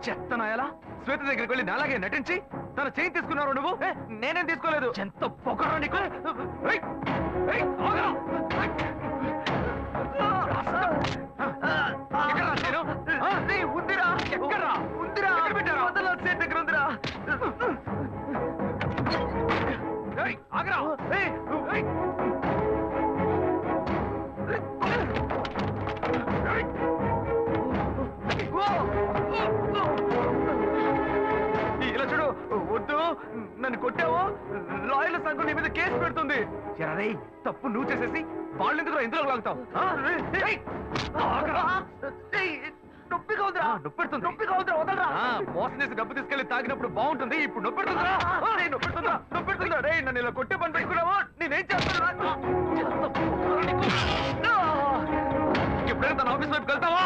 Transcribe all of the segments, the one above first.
చెత్తనాయాలా శ్వేత దగ్గరికి వెళ్ళి నాలాగే నటించి తన చైన్ తీసుకున్నావు నువ్వు? నేనేం తీసుకోలేదు. ఎంత పొగరా నీకు? ఉందిరా ఎక్కడా ఉందిరా పెట్టారా సేట్ దగ్గర ఉందిరా. ఆగరా ఇలా చూడు. వద్దు, నన్ను కొట్టావు లాయర్ల సంఘం నీ మీద కేసు పెడుతుంది. రే తప్పు నువ్వు చేసేసి వాళ్ళు ఎందుకు ఇందులో లాగుతావు? నొప్పిగా ఉందిరా. నొప్పెడుతుంది. నొప్పిగా ఉందిరా. వదలరా. మోసం చేసి డబ్బు తీసుకెళ్లి తాగినప్పుడు బాగుంటుంది, ఇప్పుడు నొప్పెడుతుందా? నొప్పెడుతుందా? నొప్పెడుతుందా? రే నన్ను ఇలా కొట్టే పని పెట్టుకున్నావా? నేనేం చేస్తాను? ఎప్పుడైనా తన ఆఫీస్ వైపు వెళ్తావా?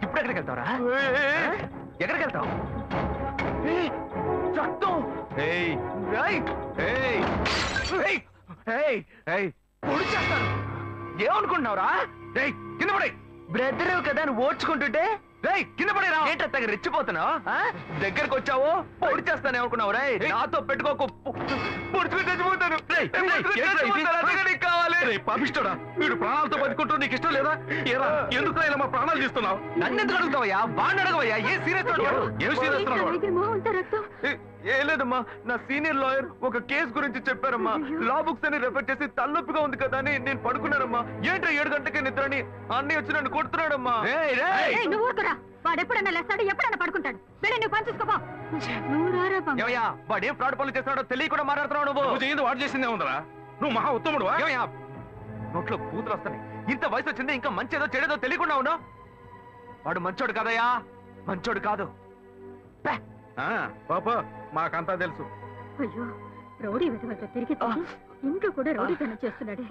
ఇప్పుడు ఎక్కడికి వెళ్తావరా? ఎక్కడికి వెళ్తావు? పొడి చేస్తాను. ఏమనుకుంటున్నావురా? కింద పడే బ్రదర్ కదా అని ఓడ్చుకుంటుంటే కింద పడేరా. ఏంటో రెచ్చిపోతున్నావు? దగ్గరకు వచ్చావు పొడి చేస్తాను ఏమనుకున్నావు? రే నాతో పెట్టుకోకు, పొడుచుకుని చచ్చిపోతాను. కావాలి పాపిస్తాడా? వీడు ప్రాణాలతో బతుకుంటూ నీకు ఇష్టం లేదా? ఎందుకు ఇలా మా ప్రాణాలు తీస్తున్నావు? నన్ను ఎందుకు అడుగుతావయ్యా? బాగా అడగవయ్యా. ఏ సీరియస్ ఏ లేదమ్మా, నా సీనియర్ లాయర్ ఒక కేసు గురించి చెప్పారమ్మా. లా బుక్స్ అని రెఫర్ చేసి తలనొప్పిగా ఉంది కదా అని నేను పడుకున్నానమ్మా. ఏంటో 7 గంటలకే నిద్రని అన్నీ వచ్చి నన్ను కొడుతున్నాడమ్మా. వాడెప్పుడన్నా లేస్తాడు, ఎప్పుడన్నా పడుకుంటాడు. వెళ్ళి నువ్వు పని చూసుకోపో. వాడేం ఫ్రాడ్ పనులు చేస్తున్నాడో తెలియకుండా మాట్లాడుతున్నావు. నువ్వు చేయింది వాడు చేసిందే ఉందరా. నువ్వు మహా ఉత్తముడు. నోట్లో కూతురు వస్తాయి. ఇంత వయసు వచ్చింది, ఇంకా మంచిదో చెడేదో తెలియకుండా ఉన్నావు. వాడు మంచోడు కాదయ్యా, మంచోడు కాదు. పాప మాకంతా తెలుసు. అయ్యో రౌడీ వెతవతో తిరిగి ఇంట్లో కూడా రౌడీతనం చేస్తున్నాడు.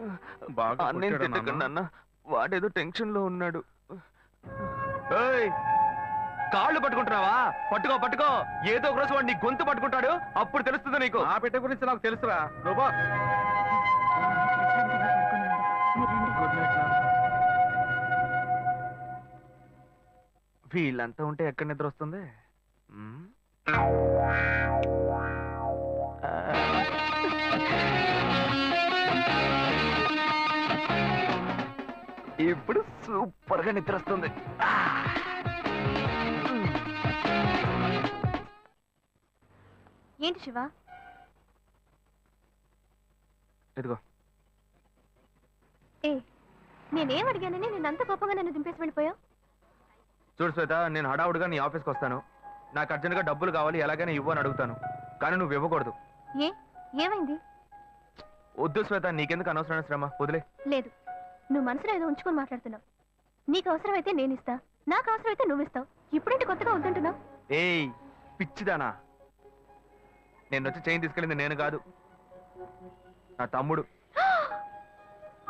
బాగా వాడేదో టెన్షన్ లో ఉన్నాడు. కాళ్ళు పట్టుకుంటున్నావా? పట్టుకో పట్టుకో. ఏదో ఒక రోజు వాడు నీ గొంతు పట్టుకుంటాడు, అప్పుడు తెలుస్తుంది నీకు. ఆ పెట్ట గురించి నాకు తెలుసురా. వీళ్ళంతా ఉంటే ఎక్కడ నిద్ర వస్తుంది? ఇప్పుడు సూపర్ గా నిద్ర వస్తుంది. ఏంటి శివ? ఇదిగో. నేనేం అడిగానని నేనంత కోపంగా నన్ను దింపేసి వెళ్ళిపోయావు? చూడు శ్వేత, నేను హడావుడిగా నీ ఆఫీస్కి వస్తాను. నాకు అర్జెంట్గా డబ్బులు కావాలి, ఎలాగైనా ఇవ్వు అని అడుగుతాను. కానీ నువ్వు ఇవ్వకూడదు. ఏమైంది? వద్దు శ్వేత, నీకెందుకు అనవసరమైన శ్రమ, వదిలే. లేదు, నువ్వు మనసులో ఏదో ఉంచుకొని మాట్లాడుతున్నావు. నీకు అవసరమైతే నేను ఇస్తా, నాకు అవసరమైతే నువ్వు ఇస్తావు. ఇప్పుడేంటి కొత్తగా వద్దంటున్నావు? ఏయ్ పిచ్చిదానా, నేను వచ్చి చైన్ తీసుకెళ్ళింది నేను కాదు, నా తమ్ముడు.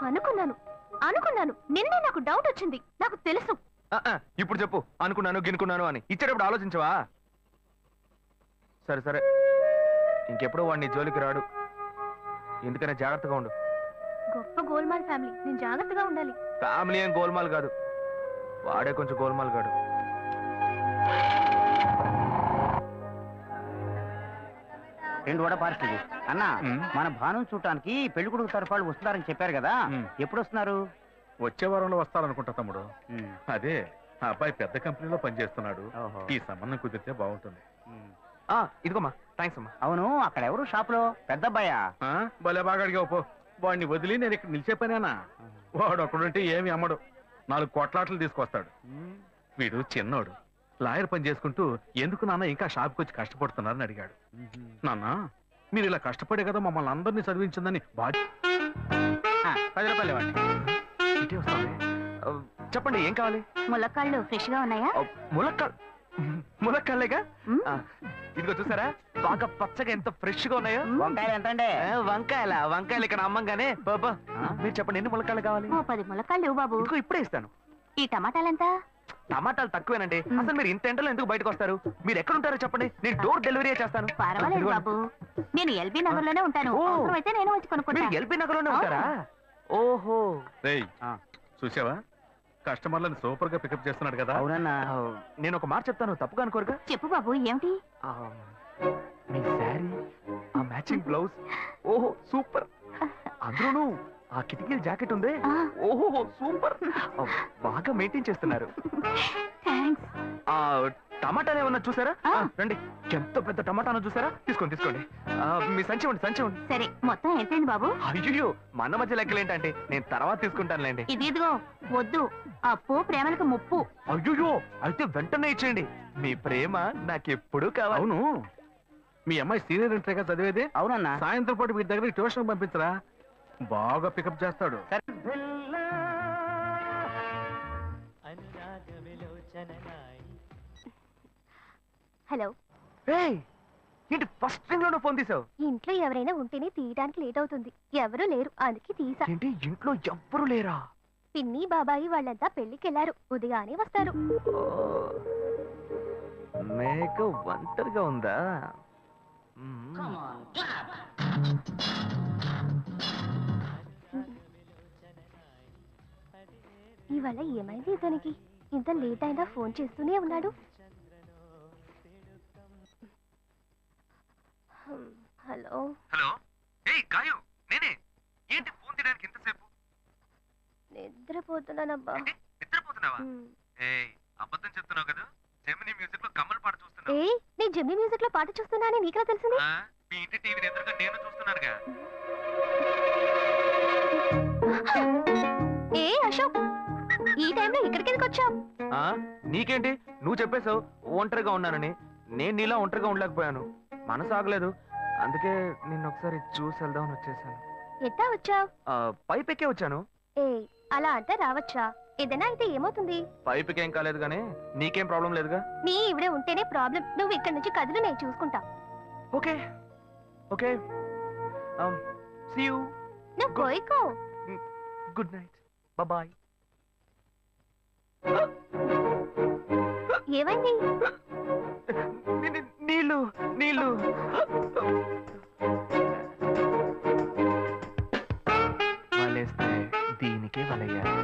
అనుకున్నాను నిన్నే నాకు డౌట్ వచ్చింది. నాకు తెలుసు. ఇప్పుడు చెప్పు, అనుకున్నాను గినుకున్నాను అని. ఇచ్చేటప్పుడు ఆలోచించవా? సరే సరే, ఇంకెప్పుడు వాడిని జోలికి రాడు. ఎందుకనే జాగ్రత్తగా ఉండు. గొప్ప గోల్మాల్ ఫ్యామిలీ, నేను జాగ్రత్తగా ఉండాలి. ఫ్యామిలీ ఏం గోల్మాల్ కాదు, వాడే కొంచెం గోల్మాల్ కాడు. రెండు వడ పార్సల్ అన్నా. మన భాను చూడటానికి పెళ్లి కొడుకు తరఫు వాళ్ళు వస్తున్నారని చెప్పారు కదా, ఎప్పుడు వస్తున్నారు? వచ్చే వారంలో వస్తారనుకుంటా తమ్ముడు. అదే ఆ అబ్బాయి పెద్ద కంపెనీలో పనిచేస్తున్నాడు. ఈ సంబంధం కుదిరితే బాగుంటుంది. ఇదిగోమ్మా, థ్యాంక్స్ అమ్మా. అవును, అక్కడ ఎవరు షాప్ లో? పెద్ద అబ్బాయా? భలే బాగా అడిగావు పో. వాడిని వదిలి నేను ఇక్కడ నిలిచే పనేనా? వాడు అక్కడుంటే ఏమి అమ్మడు, 4 కోట్లాట్లు తీసుకొస్తాడు. వీడు చిన్నోడు, లాయర్ పని చేసుకుంటూ ఎందుకు నాన్న ఇంకా షాప్కి వచ్చి కష్టపడుతున్నారని అడిగాడు. నాన్న, మీరు ఇలా కష్టపడే కదా మమ్మల్ని అందరినీ చదివించిందని బాగా 10 రూపాయలు ఇవ్వండి. చెప్పండి, ఏం కావాలి? ములక్కాళ్ళు ఫ్రెష్ గా ఉన్నాయా? ములక్కాళ్ళేగా. ఇదిగో చూసారా, బాగా పచ్చగా ఎంత ఫ్రెష్ గా ఉన్నాయో. వంకాయలు ఎంత అండి? వంకాయలు ఇక్కడ అమ్మంగానే. బాబా మీరు చెప్పండి, ఎన్ని ములక్కాళ్ళు కావాలి? 10 ములక్కాళ్ళు బాబు. ఇప్పుడే ఇస్తాను. ఈ టమాటాలు ఎంత? టమాటాలు తక్కువేనండి. అసలు మీరు ఇంత ఎండలో ఎందుకు బయటకు వస్తారు? మీరు ఎక్కడ ఉంటారో చెప్పండి, నేను డోర్ డెలివరీ చేస్తాను. పర్వాలేదు బాబు, నేను ఎల్బీ నగర్ లోనే ఉంటాను. ఓ. అయితే నేను వచ్చి కొనుక్కుంటా. మీరు ఎల్బీ నగర్ లోనే ఉంటారా? ఓహో. రేయ్ చూసావా, కస్టమర్లను సూపర్ గా పికప్ చేస్తున్నాడు కదా. అవునన్నా. నేను ఒక మాట చెప్తాను, తప్పుగా అనుకోరుగా? చెప్పు బాబు, ఏమిటి? ఆ, మీ శారీ, ఆ మ్యాచింగ్ బ్లౌజ్, ఓహో సూపర్. అందులోనూ ఆ కిటికీల జాకెట్ ఉంది, ఓహో సూపర్. బాగా మెయింటైన్ చేస్తున్నారు. థాంక్స్. ఆ టమాటాలు ఏమన్నా చూసారా? రండి, ఎంత పెద్ద టమాటాను చూసారా? తీసుకోండి. మీ సంచి ఇవ్వండి. సరే, మొత్తం ఎంతైంది బాబు? అయ్యో, మన మధ్య లెక్కలు ఏంటంటే నేను తర్వాత తీసుకుంటానులేండి. ఇదిగో వద్దు, అప్పు ప్రేమలకు ముప్పు. అయ్యో, అయితే వెంటనే ఇచ్చేయండి. మీ ప్రేమ నాకెప్పుడు కావాలి. అవును, మీ అమ్మాయి సీనియర్ ఇంటర్ గా చదివేది. అవునన్నా. సాయంత్రం పాటు వీటి దగ్గర ట్యూషన్ పంపించరా, బాగా పికప్ చేస్తాడు. హలో, ఏయ్, ఏంటి ఫస్ట్ థింగ్ లోనే ఫోన్ తీసావు? ఇంట్లో ఎవరైనా ఉంటేనే తీయడానికి లేట్ అవుతుంది. ఎవరూ లేరు, అందుకే తీసా. ఏంటి ఇంట్లో ఎవ్వరు లేరా? పిన్ని బాబాయి వాళ్ళంతా పెళ్లికెళ్లారు, ఉదయానే వస్తారు. మేక ఒంటరిగా ఉందా? ఇవాళ ఏమైంది ఇతనికి? ఇంత లేట్ అయినా ఫోన్ చేస్తూనే ఉన్నాడు. హలో. హలో, ఏయ్ గాయు, నేనే. ఏంటి ఫోన్ తీయడానికి ఎంతసేపు? నిద్రపోతున్నానబ్బా. నిద్రపోతున్నావా? ఏయ్, అబద్ధం చెప్తున్నావు కదా. జెమినీ మ్యూజిక్ లో కమల్ పాట చూస్తున్నావు. ఏ, నేను జెమినీ మ్యూజిక్ లో పాట చూస్తున్నా అని నీకెలా తెలిసింది? మీ ఇంటి టీవీని ఎదురుగా నేను చూస్తున్నానుగా. ఏ అశోక్, ఈ టైంలో ఇక్కడికి ఎందుకు వచ్చావు? నీకేంటి, నువ్వు చెప్పేశావు ఒంటరిగా ఉన్నానని. నేను నీలా ఒంటరిగా ఉండలేకపోయాను, మనసు ఆగలేదు. అందుకే నిన్ను ఒకసారి చూసి వెళ్దామని వచ్చేసాను. ఎట్టా వచ్చావు? పైపెక్కే వచ్చాను. ఏ, అలా అంటే రావచ్చా? ఏదైనా అయితే ఏమవుతుంది? పైపెక్కేం కాలేదు కానీ నీకేం ప్రాబ్లం లేదుగా. నీ ఇవిడే ఉంటేనే ప్రాబ్లం. నువ్వు ఇక్కడి నుంచి కదులు, నేను చూసుకుంటా. Okay okay, see you. నువ్వు కోయికో. Good night, bye. ఏమైంది? నీళ్ళు. వలేస్తే దీనికే వలయ్యారు.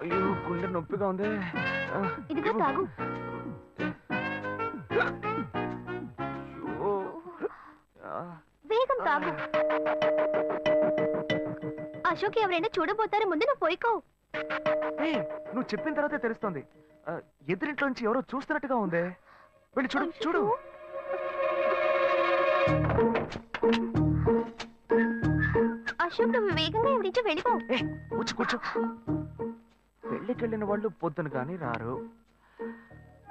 అయ్యో గుండె నొప్పిగా ఉంది. ఇదిగో తాగు. వేగం తాగు. అశోక్ ఎవరైనా చూడబోతారు, ముందు నువ్వు పోయికో. నువ్వు చెప్పిన తర్వాతే తెలుస్తోంది. ఎదురింట్లో నుంచి ఎవరో చూస్తున్నట్టుగా ఉంది. వెళ్ళి చూడు. అశోక్, నువ్వు వేగంగా ఎవరి నుంచి వెళ్ళిపో. కూర్చో. పెళ్ళికెళ్ళిన వాళ్ళు పొద్దున కానీ రారు.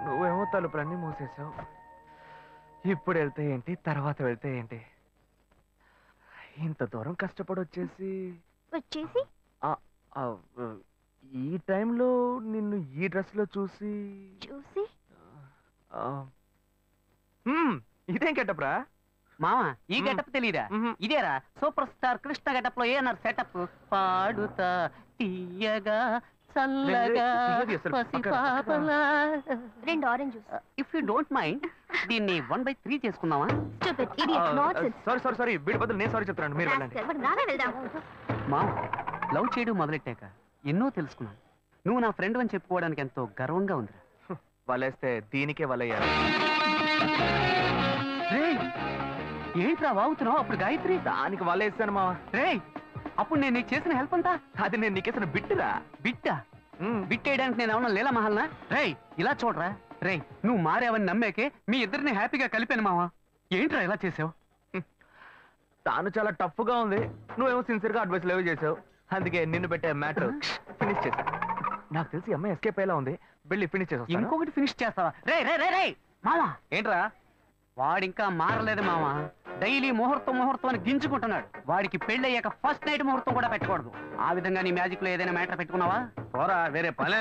నువ్వేమో తలుపులన్నీ మూసేసావు. ఇప్పుడు వెళ్తే ఏంటి, తర్వాత వెళ్తే ఏంటి? ఇంత దూరం కష్టపడి వచ్చేసి ఈ టైంలో నిన్ను ఈ డ్రెస్ లో చూసి ఇదేం గెటప్రా మామా? ఈ గెటప్ తెలీదా? ఇదేరా సూపర్ స్టార్ కృష్ణ గెటప్ లో ఏనారు సెటప్. పాడుతా తీయగా చల్లగా రెండు orange juice. If you don't mind దీన్ని 1/3 చేసుకుందామా? సారీ, వీడి బదులు నేను సారీ చెప్తున్నాను. మీరు వెళ్ళండి. మా లవ్ చేయడం మొదలెట్టాక ఎన్నో తెలుసుకున్నాను. నువ్వు నా ఫ్రెండ్ అని చెప్పుకోవడానికి ఎంతో గర్వంగా ఉంది. వలేస్తే దీనికే వలయ్యారు. ఏంట్రా వాగుతున్నావు? అప్పుడు గాయత్రి దానికి వలేసాను మా. అప్పుడు నేను నీకు చేసిన హెల్ప్ అంతా అది నేను నీకేసిన బిట్టురా. బిట్టా? బిట్టేయడానికి నేను ఏమన్నా లీలా మహల్నా? ఇలా చూడరా. నువ్వు మారావని నమ్మేకే మీ ఇద్దరిని హ్యాపీగా కలిపాను మావా. ఏంట్రా ఇలా చేసావు? తాను చాలా టఫ్ గా ఉంది, నువ్వేమో సిన్సియర్ గా అడ్వైస్ లేవు చేసావు. అందుకే నిన్ను పెట్టే మ్యాటర్ ఫినిష్ చేశా. నాకు తెలిసి అమ్మాయి ఎస్కేప్ అయ్యేలా ఉంది, వెళ్ళి ఫినిష్ చేసా. ఇంకొకటి ఫినిష్ చేస్తావా? మావా ఏంట్రా? వాడింకా మారలేదు మావా. డైలీ ముహూర్తం అని గింజుకుంటున్నాడు. వాడికి పెళ్ళయ్యాక ఫస్ట్ నైట్ ముహూర్తం కూడా పెట్టకూడదు. ఆ విధంగా నీ మ్యాజిక్ లో ఏదైనా మ్యాటర్ పెట్టుకున్నావా? పోరా, వేరే పని